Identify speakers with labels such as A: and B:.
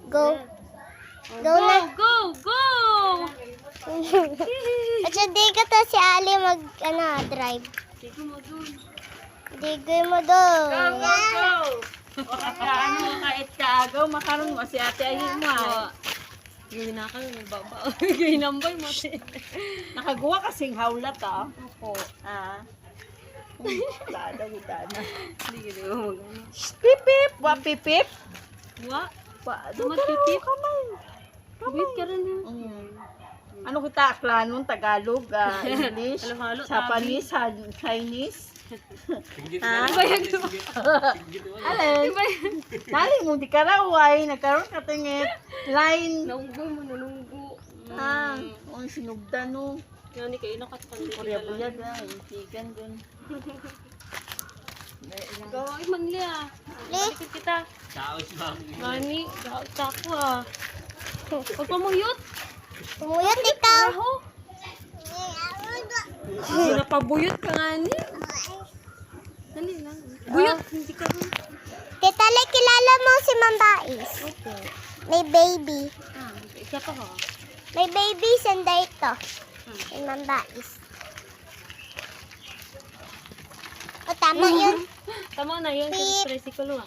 A: Go.
B: Oh,
A: Go na.
B: Go! Go!
A: At hindi ka to si Ali drive.
B: Sige mo dun.
A: Digay mo doon.
B: Go! Go! Go! Ano mo kahit kaagaw, makaroon mo si ate ayun mo. Gawin na kayo, nagbaba. Gawin nambay mo. Nakagawa kasing hawlat Opo. Wala na. Hindi ka diba mag-ano.
C: Pipip! Wa pipip!
B: Wa?
C: Doon
B: Magpipip?
C: kamay.
B: Wait ka rin ha.
C: Ano kita aklanon, Tagalog, English,
B: Halo-halo,
C: Japanese, Chinese.
B: Iba yan diba?
C: Alin?
B: Iba yan.
C: Dali mo, di karaway, nagkaroon ka tingit. Line.
B: Naunggo mo, nanunggo.
C: O sinugdan no.
B: Yan ni kayo nakatapang.
C: Kurya-buyag ikan dun.
B: Ikaw, ay mangli Balikin kita. Gani, ako Huwag pa muyot.
A: Tumuyot ikaw.
B: Aho. Hindi na pabuyot ka nga ni. Dali lang. Buyot, hindi ka rin.
A: Tita Le, kilala mo si Mambais.
B: Opo.
A: May baby.
B: Ika pa ka.
A: May baby, sanda ito. Si Mambais. O, tama yun.
B: Tama na yun,
A: Beep.
B: sa tricycle